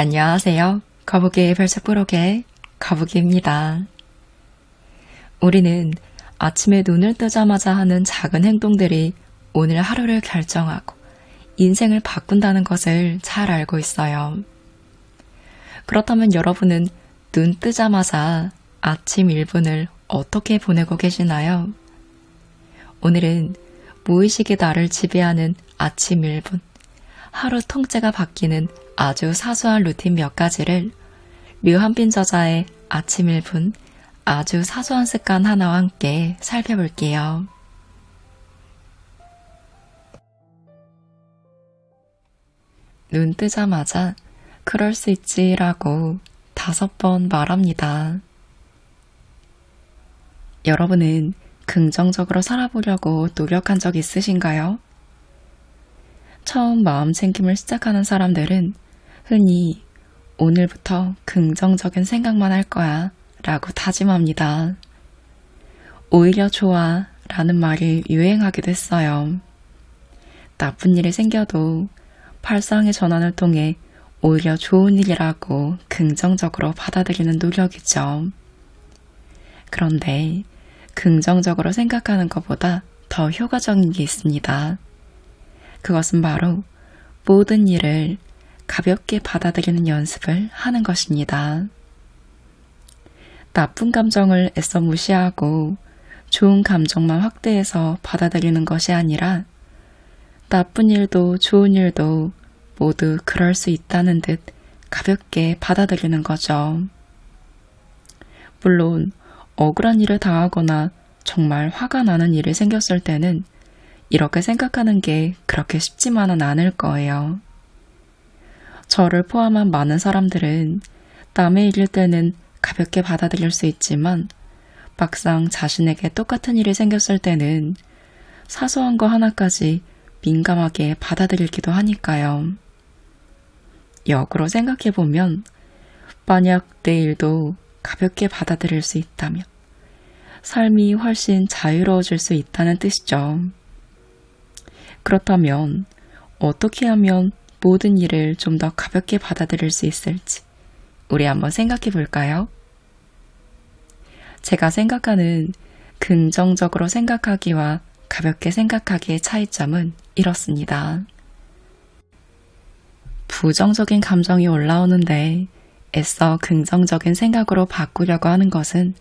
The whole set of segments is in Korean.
안녕하세요. 거북이의 별책부록의 거북이입니다. 우리는 아침에 눈을 뜨자마자 하는 작은 행동들이 오늘 하루를 결정하고 인생을 바꾼다는 것을 잘 알고 있어요. 그렇다면 여러분은 눈 뜨자마자 아침 1분을 어떻게 보내고 계시나요? 오늘은 무의식이 나를 지배하는 아침 1분, 하루 통째가 바뀌는 아주 사소한 루틴 몇 가지를 류한빈 저자의 아침 1분 아주 사소한 습관 하나와 함께 살펴볼게요. 눈 뜨자마자 그럴 수 있지라고 5번 말합니다. 여러분은 긍정적으로 살아보려고 노력한 적 있으신가요? 처음 마음 챙김을 시작하는 사람들은 흔히 오늘부터 긍정적인 생각만 할 거야 라고 다짐합니다. 오히려 좋아 라는 말이 유행하기도 했어요. 나쁜 일이 생겨도 발상의 전환을 통해 오히려 좋은 일이라고 긍정적으로 받아들이는 노력이죠. 그런데 긍정적으로 생각하는 것보다 더 효과적인 게 있습니다. 그것은 바로 모든 일을 가볍게 받아들이는 연습을 하는 것입니다. 나쁜 감정을 애써 무시하고 좋은 감정만 확대해서 받아들이는 것이 아니라 나쁜 일도 좋은 일도 모두 그럴 수 있다는 듯 가볍게 받아들이는 거죠. 물론 억울한 일을 당하거나 정말 화가 나는 일이 생겼을 때는 이렇게 생각하는 게 그렇게 쉽지만은 않을 거예요. 저를 포함한 많은 사람들은 남의 일일 때는 가볍게 받아들일 수 있지만 막상 자신에게 똑같은 일이 생겼을 때는 사소한 거 하나까지 민감하게 받아들이기도 하니까요. 역으로 생각해보면 만약 내 일도 가볍게 받아들일 수 있다면 삶이 훨씬 자유로워질 수 있다는 뜻이죠. 그렇다면 어떻게 하면 모든 일을 좀 더 가볍게 받아들일 수 있을지 우리 한번 생각해 볼까요? 제가 생각하는 긍정적으로 생각하기와 가볍게 생각하기의 차이점은 이렇습니다. 부정적인 감정이 올라오는데 애써 긍정적인 생각으로 바꾸려고 하는 것은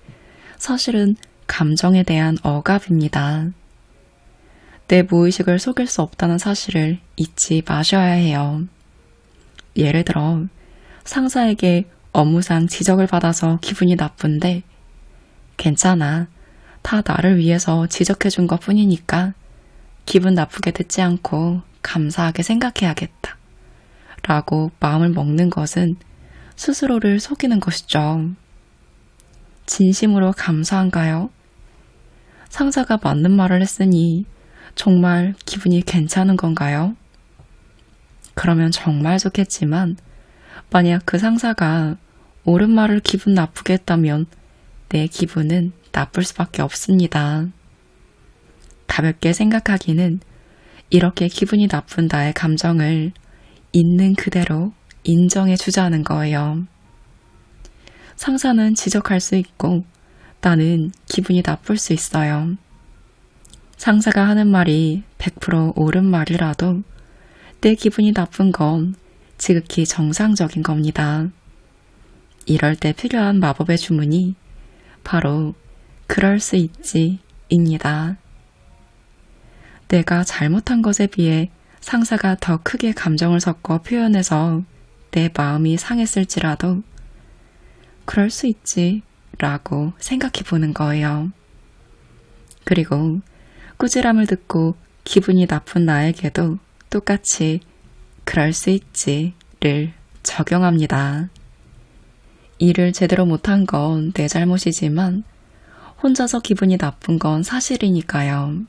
사실은 감정에 대한 억압입니다. 내 무의식을 속일 수 없다는 사실을 잊지 마셔야 해요. 예를 들어 상사에게 업무상 지적을 받아서 기분이 나쁜데 괜찮아, 다 나를 위해서 지적해준 것 뿐이니까 기분 나쁘게 듣지 않고 감사하게 생각해야겠다 라고 마음을 먹는 것은 스스로를 속이는 것이죠. 진심으로 감사한가요? 상사가 맞는 말을 했으니 정말 기분이 괜찮은 건가요? 그러면 정말 좋겠지만 만약 그 상사가 옳은 말을 기분 나쁘게 했다면 내 기분은 나쁠 수밖에 없습니다. 가볍게 생각하기는 이렇게 기분이 나쁜 나의 감정을 있는 그대로 인정해 주자는 거예요. 상사는 지적할 수 있고 나는 기분이 나쁠 수 있어요. 상사가 하는 말이 100% 옳은 말이라도 내 기분이 나쁜 건 지극히 정상적인 겁니다. 이럴 때 필요한 마법의 주문이 바로 그럴 수 있지입니다. 내가 잘못한 것에 비해 상사가 더 크게 감정을 섞어 표현해서 내 마음이 상했을지라도 그럴 수 있지 라고 생각해 보는 거예요. 그리고 꾸지람을 듣고 기분이 나쁜 나에게도 똑같이 그럴 수 있지를 적용합니다. 일을 제대로 못한 건 내 잘못이지만 혼자서 기분이 나쁜 건 사실이니까요.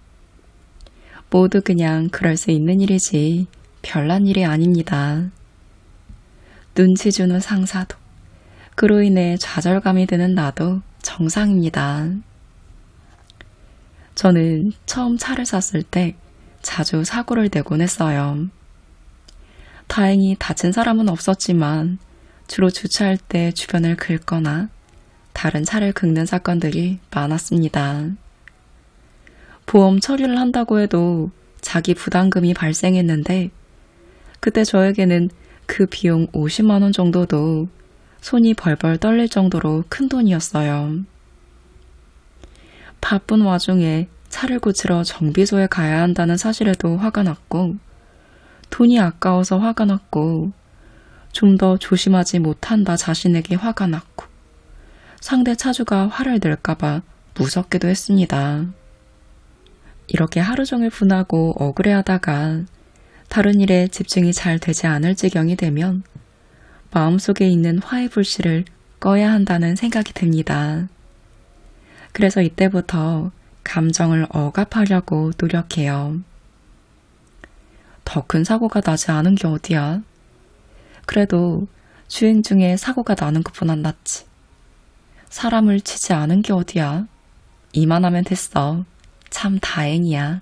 모두 그냥 그럴 수 있는 일이지 별난 일이 아닙니다. 눈치 주는 상사도 그로 인해 좌절감이 드는 나도 정상입니다. 저는 처음 차를 샀을 때 자주 사고를 내곤 했어요. 다행히 다친 사람은 없었지만 주로 주차할 때 주변을 긁거나 다른 차를 긁는 사건들이 많았습니다. 보험 처리를 한다고 해도 자기 부담금이 발생했는데 그때 저에게는 그 비용 50만 원 정도도 손이 벌벌 떨릴 정도로 큰 돈이었어요. 바쁜 와중에 차를 고치러 정비소에 가야 한다는 사실에도 화가 났고 돈이 아까워서 화가 났고 좀 더 조심하지 못한 나 자신에게 화가 났고 상대 차주가 화를 낼까봐 무섭기도 했습니다. 이렇게 하루 종일 분하고 억울해하다가 다른 일에 집중이 잘 되지 않을 지경이 되면 마음속에 있는 화의 불씨를 꺼야 한다는 생각이 듭니다. 그래서 이때부터 감정을 억압하려고 노력해요. 더 큰 사고가 나지 않은 게 어디야? 그래도 주행 중에 사고가 나는 것보단 낫지. 사람을 치지 않은 게 어디야? 이만하면 됐어. 참 다행이야.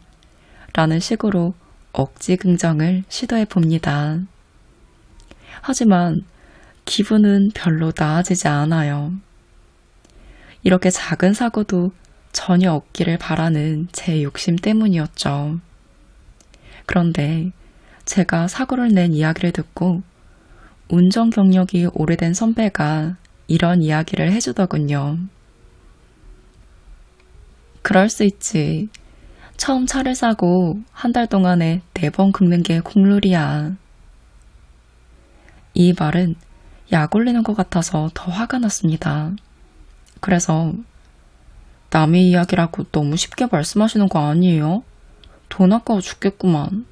라는 식으로 억지 긍정을 시도해 봅니다. 하지만 기분은 별로 나아지지 않아요. 이렇게 작은 사고도 전혀 없기를 바라는 제 욕심 때문이었죠. 그런데 제가 사고를 낸 이야기를 듣고 운전 경력이 오래된 선배가 이런 이야기를 해주더군요. 그럴 수 있지. 처음 차를 사고 한 달 동안에 4번 긁는 게 국룰이야. 이 말은 약 올리는 것 같아서 더 화가 났습니다. 그래서 남의 이야기라고 너무 쉽게 말씀하시는 거 아니에요? 돈 아까워 죽겠구만.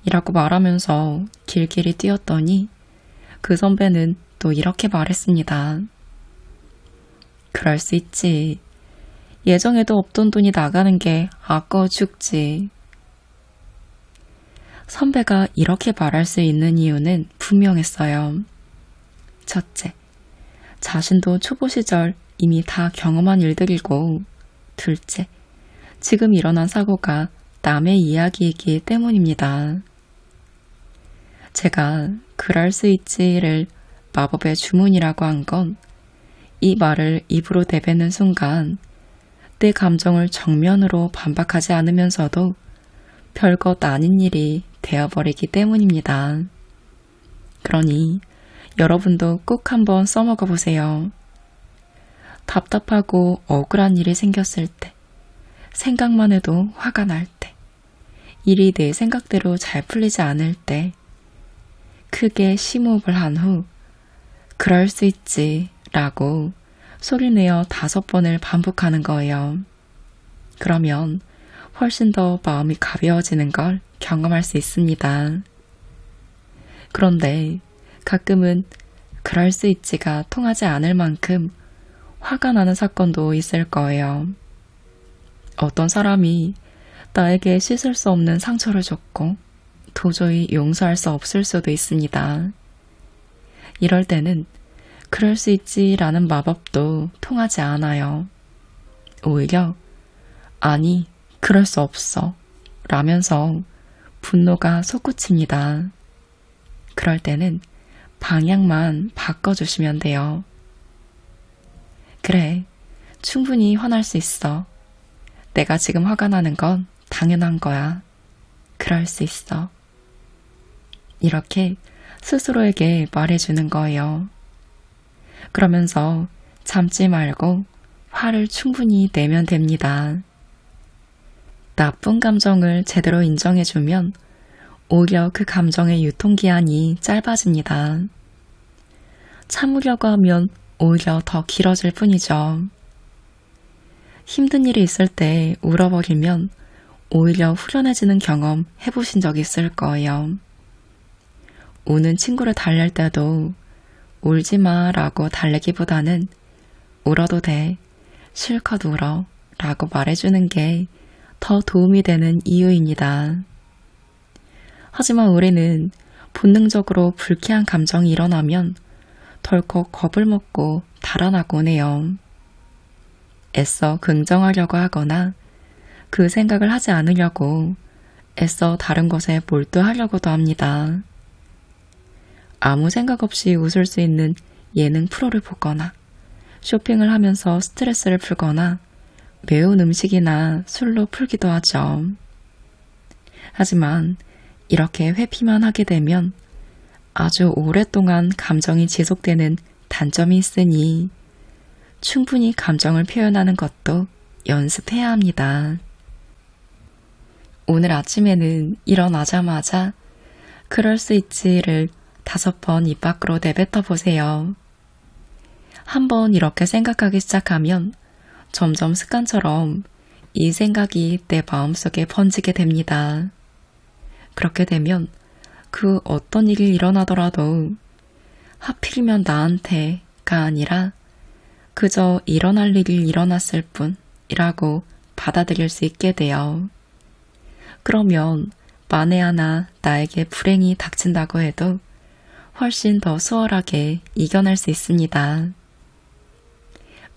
이라고 말하면서 길길이 뛰었더니 그 선배는 또 이렇게 말했습니다. 그럴 수 있지. 예정에도 없던 돈이 나가는 게 아까워 죽지. 선배가 이렇게 말할 수 있는 이유는 분명했어요. 첫째, 자신도 초보 시절 이미 다 경험한 일들이고, 둘째, 지금 일어난 사고가 남의 이야기이기 때문입니다. 제가 그럴 수 있지를 마법의 주문이라고 한 건 이 말을 입으로 내뱉는 순간 내 감정을 정면으로 반박하지 않으면서도 별것 아닌 일이 되어버리기 때문입니다. 그러니 여러분도 꼭 한번 써먹어 보세요. 답답하고 억울한 일이 생겼을 때, 생각만 해도 화가 날 때, 일이 내 생각대로 잘 풀리지 않을 때, 크게 심호흡을 한 후, 그럴 수 있지 라고 소리내어 5번을 반복하는 거예요. 그러면 훨씬 더 마음이 가벼워지는 걸 경험할 수 있습니다. 그런데 가끔은 그럴 수 있지가 통하지 않을 만큼 화가 나는 사건도 있을 거예요. 어떤 사람이 나에게 씻을 수 없는 상처를 줬고 도저히 용서할 수 없을 수도 있습니다. 이럴 때는 그럴 수 있지라는 마법도 통하지 않아요. 오히려 아니, 그럴 수 없어 라면서 분노가 솟구칩니다. 그럴 때는 방향만 바꿔주시면 돼요. 그래, 충분히 화날 수 있어. 내가 지금 화가 나는 건 당연한 거야. 그럴 수 있어. 이렇게 스스로에게 말해주는 거예요. 그러면서 참지 말고 화를 충분히 내면 됩니다. 나쁜 감정을 제대로 인정해주면 오히려 그 감정의 유통기한이 짧아집니다. 참으려고 하면 오히려 더 길어질 뿐이죠. 힘든 일이 있을 때 울어버리면 오히려 후련해지는 경험 해보신 적 있을 거예요. 우는 친구를 달랠 때도 울지 마 라고 달래기보다는 울어도 돼, 실컷 울어 라고 말해주는 게 더 도움이 되는 이유입니다. 하지만 우리는 본능적으로 불쾌한 감정이 일어나면 덜컥 겁을 먹고 달아나곤 해요. 애써 긍정하려고 하거나 그 생각을 하지 않으려고 애써 다른 것에 몰두하려고도 합니다. 아무 생각 없이 웃을 수 있는 예능 프로를 보거나 쇼핑을 하면서 스트레스를 풀거나 매운 음식이나 술로 풀기도 하죠. 하지만 이렇게 회피만 하게 되면 아주 오랫동안 감정이 지속되는 단점이 있으니 충분히 감정을 표현하는 것도 연습해야 합니다. 오늘 아침에는 일어나자마자 그럴 수 있지를 5번 입 밖으로 내뱉어 보세요. 한번 이렇게 생각하기 시작하면 점점 습관처럼 이 생각이 내 마음속에 번지게 됩니다. 그렇게 되면 그 어떤 일이 일어나더라도 하필이면 나한테가 아니라 그저 일어날 일이 일어났을 뿐이라고 받아들일 수 있게 돼요. 그러면 만에 하나 나에게 불행이 닥친다고 해도 훨씬 더 수월하게 이겨낼 수 있습니다.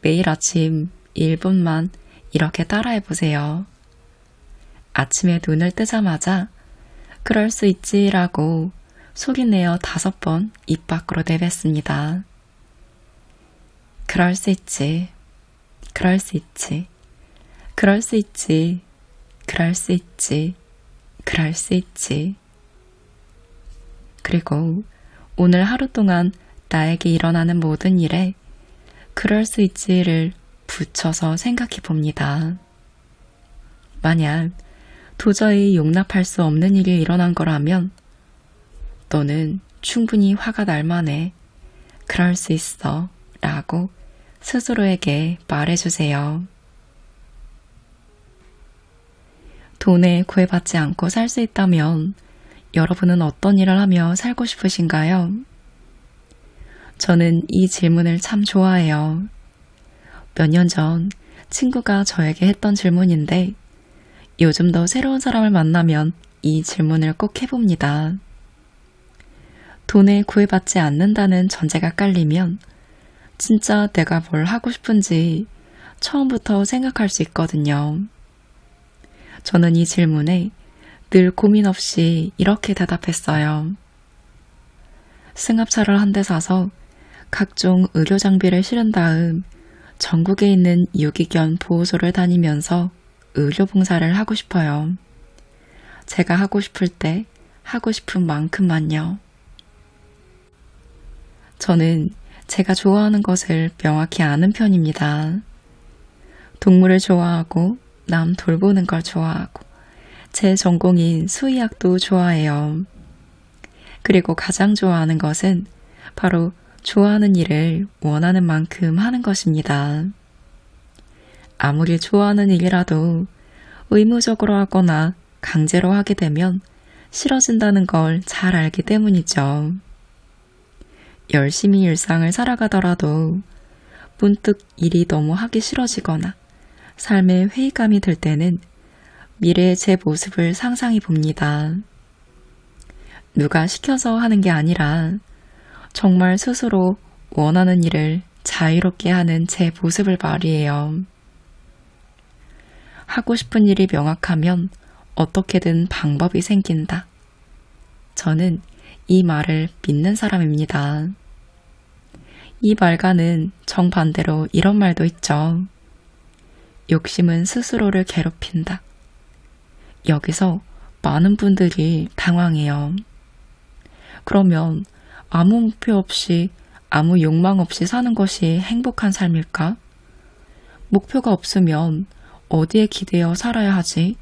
매일 아침 1분만 이렇게 따라해 보세요. 아침에 눈을 뜨자마자 그럴 수 있지라고 소리내어 5번 입 밖으로 내뱉습니다. 그럴 수 있지, 그럴 수 있지, 그럴 수 있지, 그럴 수 있지, 그럴 수 있지. 그리고 오늘 하루 동안 나에게 일어나는 모든 일에 그럴 수 있지를 붙여서 생각해 봅니다. 만약 도저히 용납할 수 없는 일이 일어난 거라면 너는 충분히 화가 날 만해. 그럴 수 있어 라고 스스로에게 말해주세요. 돈에 구애받지 않고 살 수 있다면 여러분은 어떤 일을 하며 살고 싶으신가요? 저는 이 질문을 참 좋아해요. 몇 년 전 친구가 저에게 했던 질문인데 요즘도 새로운 사람을 만나면 이 질문을 꼭 해봅니다. 돈에 구애받지 않는다는 전제가 깔리면 진짜 내가 뭘 하고 싶은지 처음부터 생각할 수 있거든요. 저는 이 질문에 늘 고민 없이 이렇게 대답했어요. 승합차를 한 대 사서 각종 의료 장비를 실은 다음 전국에 있는 유기견 보호소를 다니면서 의료 봉사를 하고 싶어요. 제가 하고 싶을 때 하고 싶은 만큼만요. 저는 제가 좋아하는 것을 명확히 아는 편입니다. 동물을 좋아하고 남 돌보는 걸 좋아하고 제 전공인 수의학도 좋아해요. 그리고 가장 좋아하는 것은 바로 좋아하는 일을 원하는 만큼 하는 것입니다. 아무리 좋아하는 일이라도 의무적으로 하거나 강제로 하게 되면 싫어진다는 걸 잘 알기 때문이죠. 열심히 일상을 살아가더라도 문득 일이 너무 하기 싫어지거나 삶에 회의감이 들 때는 미래의 제 모습을 상상해 봅니다. 누가 시켜서 하는 게 아니라 정말 스스로 원하는 일을 자유롭게 하는 제 모습을 말이에요. 하고 싶은 일이 명확하면 어떻게든 방법이 생긴다. 저는 이 말을 믿는 사람입니다. 이 말과는 정반대로 이런 말도 있죠. 욕심은 스스로를 괴롭힌다. 여기서 많은 분들이 당황해요. 그러면 아무 목표 없이 아무 욕망 없이 사는 것이 행복한 삶일까? 목표가 없으면 어디에 기대어 살아야 하지?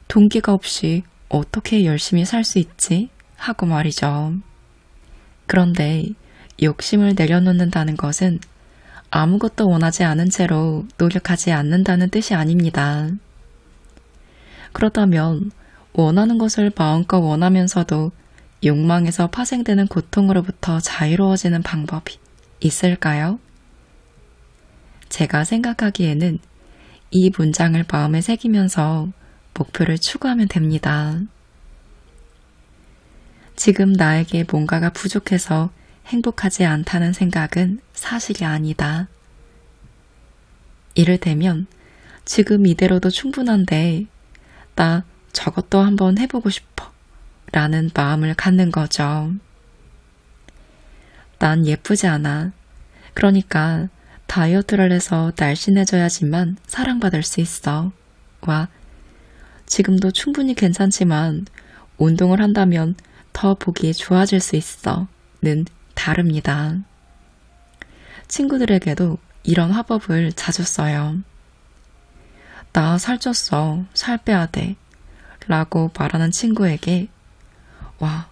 동기가 없이 어떻게 열심히 살 수 있지? 하고 말이죠. 그런데 욕심을 내려놓는다는 것은 아무것도 원하지 않은 채로 노력하지 않는다는 뜻이 아닙니다. 그렇다면 원하는 것을 마음껏 원하면서도 욕망에서 파생되는 고통으로부터 자유로워지는 방법이 있을까요? 제가 생각하기에는 이 문장을 마음에 새기면서 목표를 추구하면 됩니다. 지금 나에게 뭔가가 부족해서 행복하지 않다는 생각은 사실이 아니다. 이를테면 지금 이대로도 충분한데 나 저것도 한번 해보고 싶어 라는 마음을 갖는 거죠. 난 예쁘지 않아. 그러니까 다이어트를 해서 날씬해져야지만 사랑받을 수 있어. 와, 지금도 충분히 괜찮지만 운동을 한다면 더 보기 좋아질 수 있어. 는 다릅니다. 친구들에게도 이런 화법을 자주 써요. 나 살쪘어. 살 빼야 돼. 라고 말하는 친구에게 와,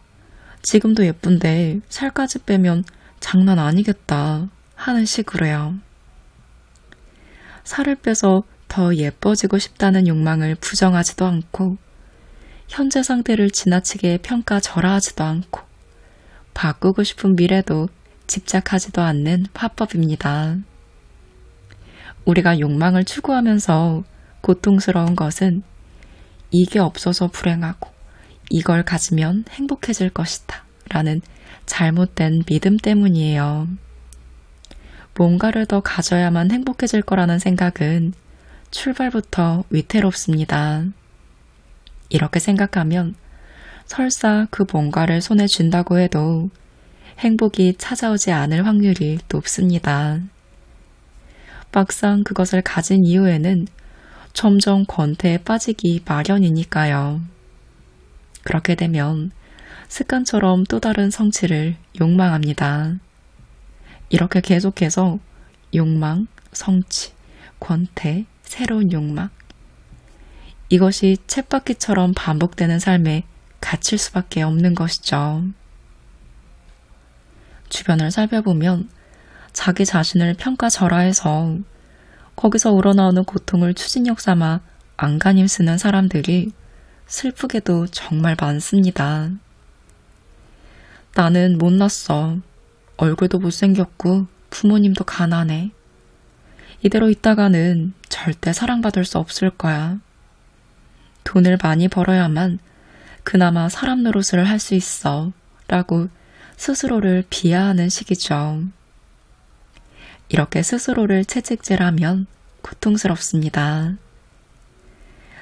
지금도 예쁜데 살까지 빼면 장난 아니겠다 하는 식으로요. 살을 빼서 더 예뻐지고 싶다는 욕망을 부정하지도 않고 현재 상태를 지나치게 평가절하하지도 않고 바꾸고 싶은 미래도 집착하지도 않는 화법입니다. 우리가 욕망을 추구하면서 고통스러운 것은 이게 없어서 불행하고 이걸 가지면 행복해질 것이다 라는 잘못된 믿음 때문이에요. 뭔가를 더 가져야만 행복해질 거라는 생각은 출발부터 위태롭습니다. 이렇게 생각하면 설사 그 뭔가를 손에 쥔다고 해도 행복이 찾아오지 않을 확률이 높습니다. 막상 그것을 가진 이후에는 점점 권태에 빠지기 마련이니까요. 그렇게 되면 습관처럼 또 다른 성취를 욕망합니다. 이렇게 계속해서 욕망, 성취, 권태, 새로운 욕망. 이것이 쳇바퀴처럼 반복되는 삶에 갇힐 수밖에 없는 것이죠. 주변을 살펴보면 자기 자신을 평가절하해서 거기서 우러나오는 고통을 추진력 삼아 안간힘 쓰는 사람들이 슬프게도 정말 많습니다. 나는 못났어. 얼굴도 못생겼고 부모님도 가난해. 이대로 있다가는 절대 사랑받을 수 없을 거야. 돈을 많이 벌어야만 그나마 사람 노릇을 할 수 있어. 라고 스스로를 비하하는 식이죠. 이렇게 스스로를 채찍질하면 고통스럽습니다.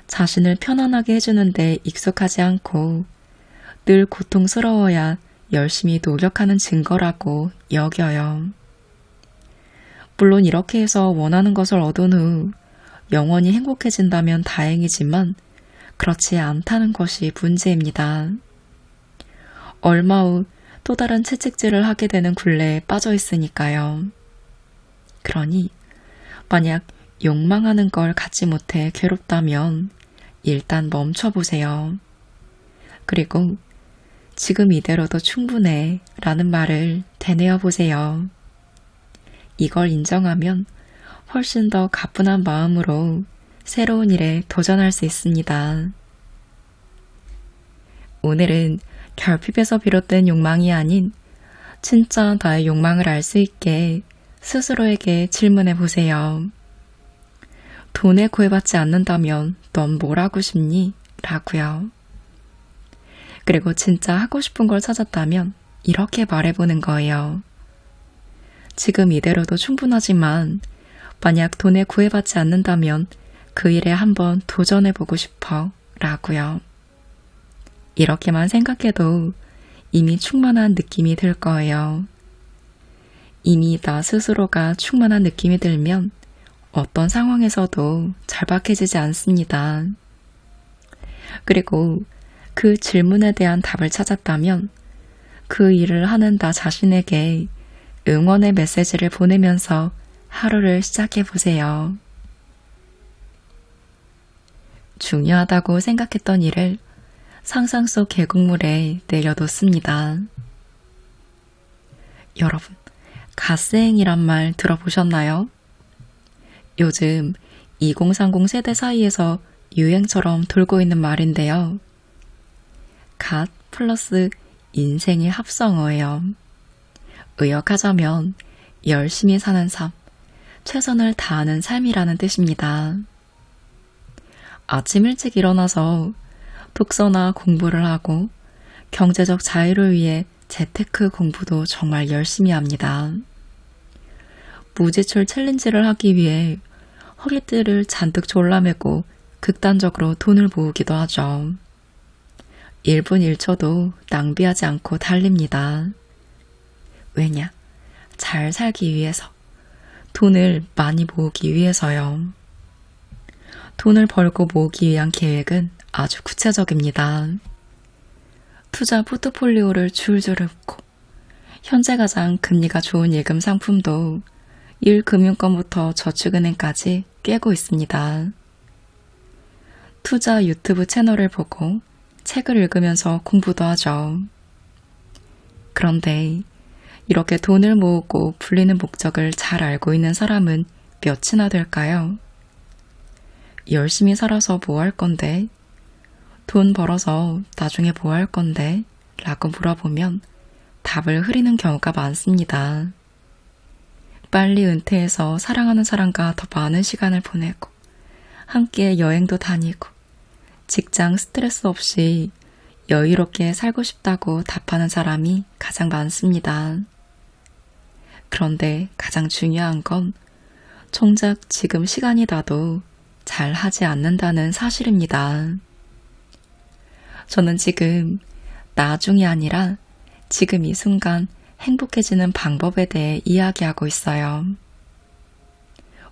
자신을 편안하게 해주는데 익숙하지 않고 늘 고통스러워야 열심히 노력하는 증거라고 여겨요. 물론 이렇게 해서 원하는 것을 얻은 후 영원히 행복해진다면 다행이지만 그렇지 않다는 것이 문제입니다. 얼마 후 또 다른 채찍질을 하게 되는 굴레에 빠져 있으니까요. 그러니 만약 욕망하는 걸 갖지 못해 괴롭다면 일단 멈춰보세요. 그리고 지금 이대로도 충분해 라는 말을 되뇌어 보세요. 이걸 인정하면 훨씬 더 가뿐한 마음으로 새로운 일에 도전할 수 있습니다. 오늘은 결핍에서 비롯된 욕망이 아닌 진짜 나의 욕망을 알 수 있게 스스로에게 질문해 보세요. 돈에 구애받지 않는다면 넌 뭘 하고 싶니? 라고요. 그리고 진짜 하고 싶은 걸 찾았다면 이렇게 말해보는 거예요. 지금 이대로도 충분하지만 만약 돈에 구애받지 않는다면 그 일에 한번 도전해보고 싶어 라고요. 이렇게만 생각해도 이미 충만한 느낌이 들 거예요. 이미 나 스스로가 충만한 느낌이 들면 어떤 상황에서도 절박해지지 않습니다. 그리고 그 질문에 대한 답을 찾았다면 그 일을 하는 나 자신에게 응원의 메시지를 보내면서 하루를 시작해 보세요. 중요하다고 생각했던 일을 상상 속 계곡물에 내려놓습니다. 여러분, 갓생이란 말 들어보셨나요? 요즘 2030 세대 사이에서 유행처럼 돌고 있는 말인데요. 갓 플러스 인생의 합성어예요. 의역하자면 열심히 사는 삶, 최선을 다하는 삶이라는 뜻입니다. 아침 일찍 일어나서 독서나 공부를 하고 경제적 자유를 위해 재테크 공부도 정말 열심히 합니다. 무지출 챌린지를 하기 위해 허리띠를 잔뜩 졸라매고 극단적으로 돈을 모으기도 하죠. 1분 1초도 낭비하지 않고 달립니다. 왜냐? 잘 살기 위해서. 돈을 많이 모으기 위해서요. 돈을 벌고 모으기 위한 계획은 아주 구체적입니다. 투자 포트폴리오를 줄줄 읊고, 현재 가장 금리가 좋은 예금 상품도 1금융권부터 저축은행까지 꿰고 있습니다. 투자 유튜브 채널을 보고 책을 읽으면서 공부도 하죠. 그런데 이렇게 돈을 모으고 불리는 목적을 잘 알고 있는 사람은 몇이나 될까요? 열심히 살아서 뭐 할 건데? 돈 벌어서 나중에 뭐 할 건데? 라고 물어보면 답을 흐리는 경우가 많습니다. 빨리 은퇴해서 사랑하는 사람과 더 많은 시간을 보내고 함께 여행도 다니고 직장 스트레스 없이 여유롭게 살고 싶다고 답하는 사람이 가장 많습니다. 그런데 가장 중요한 건 정작 지금 시간이 나도 잘 하지 않는다는 사실입니다. 저는 지금 나중이 아니라 지금 이 순간 행복해지는 방법에 대해 이야기하고 있어요.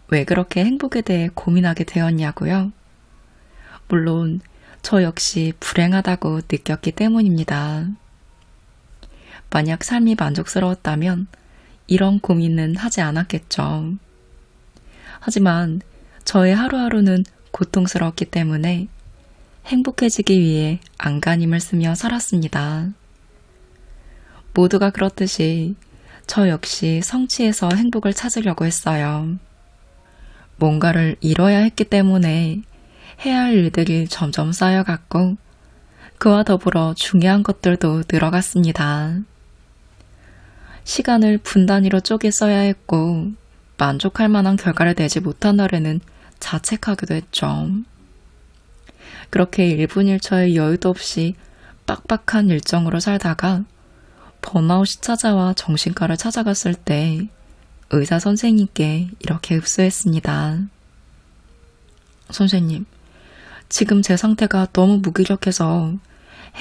왜 그렇게 행복에 대해 고민하게 되었냐고요? 물론 저 역시 불행하다고 느꼈기 때문입니다. 만약 삶이 만족스러웠다면 이런 고민은 하지 않았겠죠. 하지만 저의 하루하루는 고통스러웠기 때문에 행복해지기 위해 안간힘을 쓰며 살았습니다. 모두가 그렇듯이 저 역시 성취해서 행복을 찾으려고 했어요. 뭔가를 이뤄야 했기 때문에 해야 할 일들이 점점 쌓여갔고 그와 더불어 중요한 것들도 늘어갔습니다. 시간을 분 단위로 쪼개 써야 했고 만족할 만한 결과를 내지 못한 날에는 자책하기도 했죠. 그렇게 1분 1초의 여유도 없이 빡빡한 일정으로 살다가 번아웃이 찾아와 정신과를 찾아갔을 때 의사 선생님께 이렇게 흡수했습니다. 선생님, 지금 제 상태가 너무 무기력해서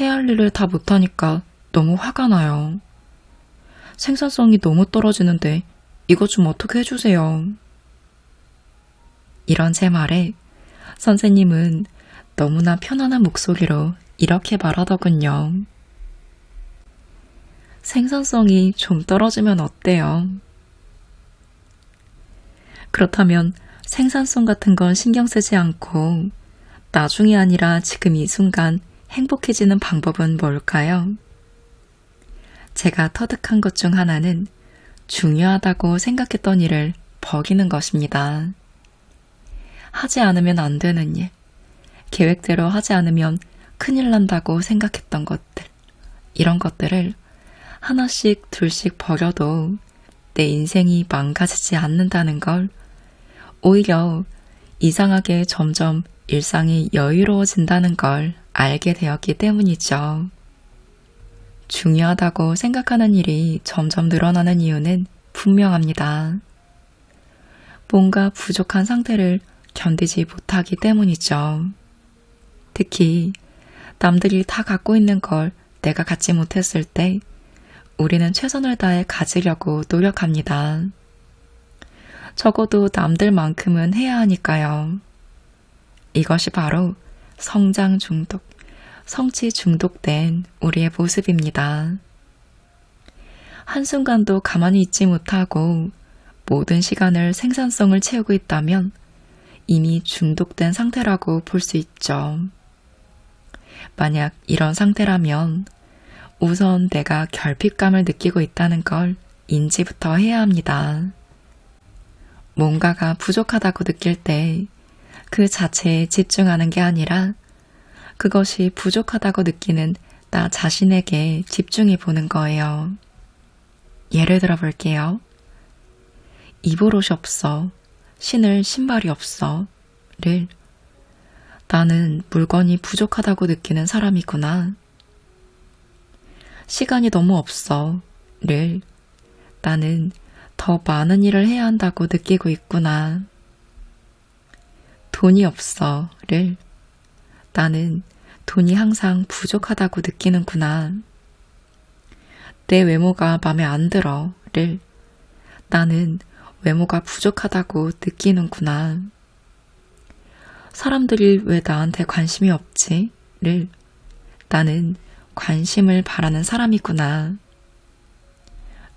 해야 할 일을 다 못하니까 너무 화가 나요. 생산성이 너무 떨어지는데 이것 좀 어떻게 해주세요. 이런 제 말에 선생님은 너무나 편안한 목소리로 이렇게 말하더군요. 생산성이 좀 떨어지면 어때요? 그렇다면 생산성 같은 건 신경 쓰지 않고 나중이 아니라 지금 이 순간 행복해지는 방법은 뭘까요? 제가 터득한 것 중 하나는 중요하다고 생각했던 일을 버기는 것입니다. 하지 않으면 안 되는 일, 계획대로 하지 않으면 큰일 난다고 생각했던 것들, 이런 것들을 하나씩 둘씩 버려도 내 인생이 망가지지 않는다는 걸, 오히려 이상하게 점점 일상이 여유로워진다는 걸 알게 되었기 때문이죠. 중요하다고 생각하는 일이 점점 늘어나는 이유는 분명합니다. 뭔가 부족한 상태를 견디지 못하기 때문이죠. 특히 남들이 다 갖고 있는 걸 내가 갖지 못했을 때 우리는 최선을 다해 가지려고 노력합니다. 적어도 남들만큼은 해야 하니까요. 이것이 바로 성장 중독, 성취 중독된 우리의 모습입니다. 한순간도 가만히 있지 못하고 모든 시간을 생산성을 채우고 있다면 이미 중독된 상태라고 볼 수 있죠. 만약 이런 상태라면 우선 내가 결핍감을 느끼고 있다는 걸 인지부터 해야 합니다. 뭔가가 부족하다고 느낄 때 그 자체에 집중하는 게 아니라 그것이 부족하다고 느끼는 나 자신에게 집중해 보는 거예요. 예를 들어 볼게요. 입을 옷이 없어, 신을 신발이 없어 를 나는 물건이 부족하다고 느끼는 사람이구나. 시간이 너무 없어 를 나는 더 많은 일을 해야 한다고 느끼고 있구나. 돈이 없어 를 나는 돈이 항상 부족하다고 느끼는구나. 내 외모가 마음에 안 들어를 나는 외모가 부족하다고 느끼는구나. 사람들이 왜 나한테 관심이 없지?를 나는 관심을 바라는 사람이구나.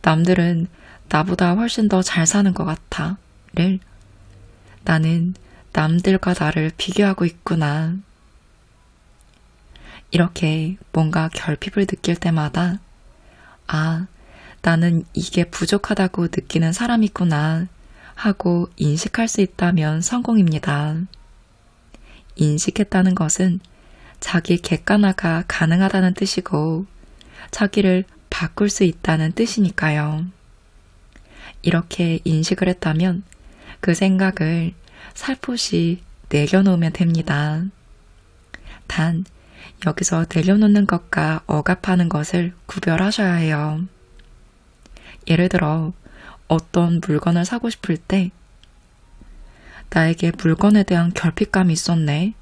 남들은 나보다 훨씬 더 잘 사는 것 같아.를 나는 남들과 나를 비교하고 있구나. 이렇게 뭔가 결핍을 느낄 때마다 아, 나는 이게 부족하다고 느끼는 사람이구나 하고 인식할 수 있다면 성공입니다. 인식했다는 것은 자기 객관화가 가능하다는 뜻이고 자기를 바꿀 수 있다는 뜻이니까요. 이렇게 인식을 했다면 그 생각을 살포시 내려놓으면 됩니다. 단, 여기서 내려놓는 것과 억압하는 것을 구별하셔야 해요. 예를 들어 어떤 물건을 사고 싶을 때 나에게 물건에 대한 결핍감이 있었네.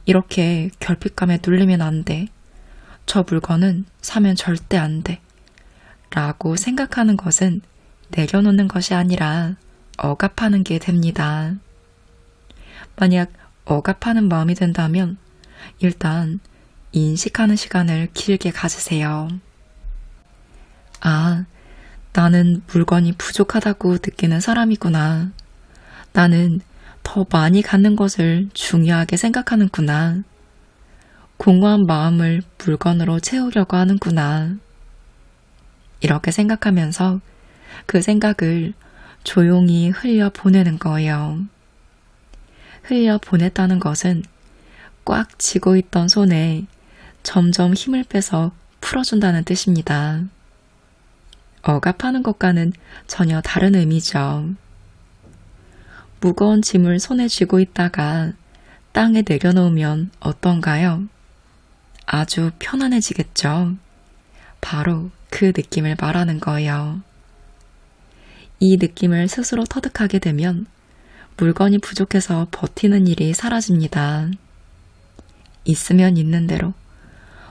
이렇게 결핍감에 눌리면 안 돼. 저 물건은 사면 절대 안 돼. 라고 생각하는 것은 내려놓는 것이 아니라 억압하는 게 됩니다. 만약 억압하는 마음이 든다면 일단 인식하는 시간을 길게 가지세요. 아, 나는 물건이 부족하다고 느끼는 사람이구나. 나는 더 많이 갖는 것을 중요하게 생각하는구나. 공허한 마음을 물건으로 채우려고 하는구나. 이렇게 생각하면서 그 생각을 조용히 흘려보내는 거예요. 흘려보냈다는 것은 꽉 쥐고 있던 손에 점점 힘을 빼서 풀어준다는 뜻입니다. 억압하는 것과는 전혀 다른 의미죠. 무거운 짐을 손에 쥐고 있다가 땅에 내려놓으면 어떤가요? 아주 편안해지겠죠. 바로 그 느낌을 말하는 거예요. 이 느낌을 스스로 터득하게 되면 물건이 부족해서 버티는 일이 사라집니다. 있으면 있는 대로,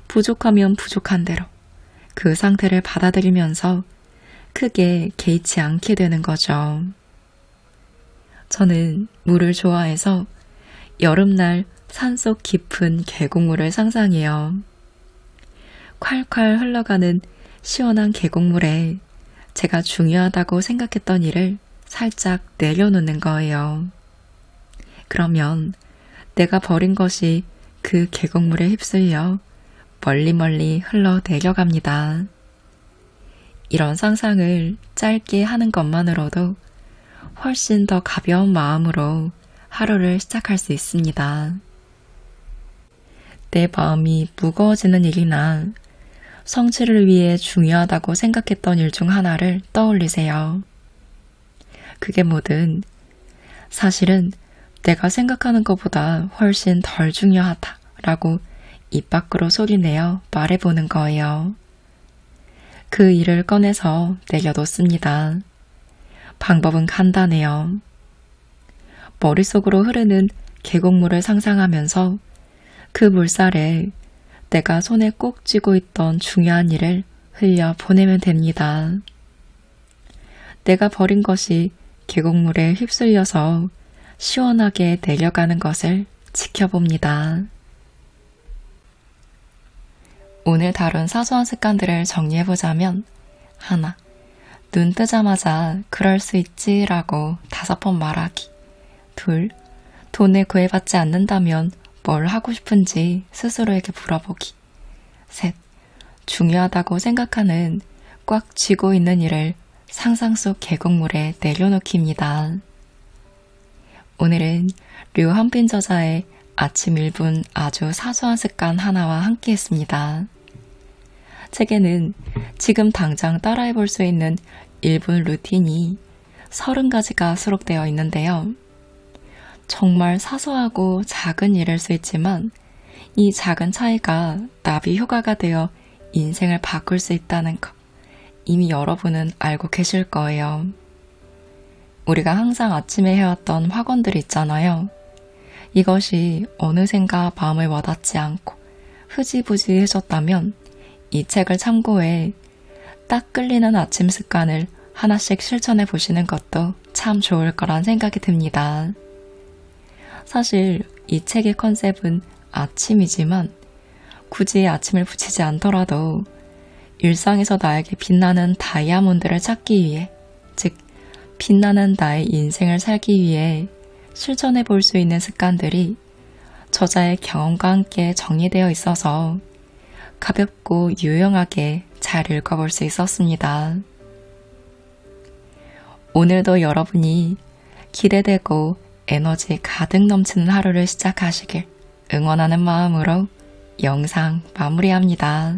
부족하면 부족한 대로 그 상태를 받아들이면서 크게 개의치 않게 되는 거죠. 저는 물을 좋아해서 여름날 산속 깊은 계곡물을 상상해요. 콸콸 흘러가는 시원한 계곡물에 제가 중요하다고 생각했던 일을 살짝 내려놓는 거예요. 그러면 내가 버린 것이 그 계곡물에 휩쓸려 멀리 흘러 내려갑니다. 이런 상상을 짧게 하는 것만으로도 훨씬 더 가벼운 마음으로 하루를 시작할 수 있습니다. 내 마음이 무거워지는 일이나 성취를 위해 중요하다고 생각했던 일 중 하나를 떠올리세요. 그게 뭐든 사실은 내가 생각하는 것보다 훨씬 덜 중요하다라고 입 밖으로 소리내어 말해보는 거예요. 그 일을 꺼내서 내려놓습니다. 방법은 간단해요. 머릿속으로 흐르는 계곡물을 상상하면서 그 물살에 내가 손에 꼭 쥐고 있던 중요한 일을 흘려 보내면 됩니다. 내가 버린 것이 계곡물에 휩쓸려서 시원하게 내려가는 것을 지켜봅니다. 오늘 다룬 사소한 습관들을 정리해보자면 하나, 눈 뜨자마자 그럴 수 있지 라고 5번 말하기. 둘, 돈을 구애받지 않는다면 뭘 하고 싶은지 스스로에게 물어보기. 셋, 중요하다고 생각하는 꽉 쥐고 있는 일을 상상 속 계곡물에 내려놓기입니다. 오늘은 류한빈 저자의 아침 1분 아주 사소한 습관 하나와 함께 했습니다. 책에는 지금 당장 따라해볼 수 있는 1분 루틴이 30가지가 수록되어 있는데요. 정말 사소하고 작은 일일 수 있지만 이 작은 차이가 나비 효과가 되어 인생을 바꿀 수 있다는 것 이미 여러분은 알고 계실 거예요. 우리가 항상 아침에 해왔던 확언들 있잖아요. 이것이 어느샌가 마음을 와닿지 않고 흐지부지해졌다면 이 책을 참고해 딱 끌리는 아침 습관을 하나씩 실천해 보시는 것도 참 좋을 거란 생각이 듭니다. 사실 이 책의 컨셉은 아침이지만 굳이 아침을 붙이지 않더라도 일상에서 나에게 빛나는 다이아몬드를 찾기 위해, 즉 빛나는 나의 인생을 살기 위해 실천해 볼 수 있는 습관들이 저자의 경험과 함께 정리되어 있어서 가볍고 유용하게 잘 읽어볼 수 있었습니다. 오늘도 여러분이 기대되고 에너지 가득 넘치는 하루를 시작하시길 응원하는 마음으로 영상 마무리합니다.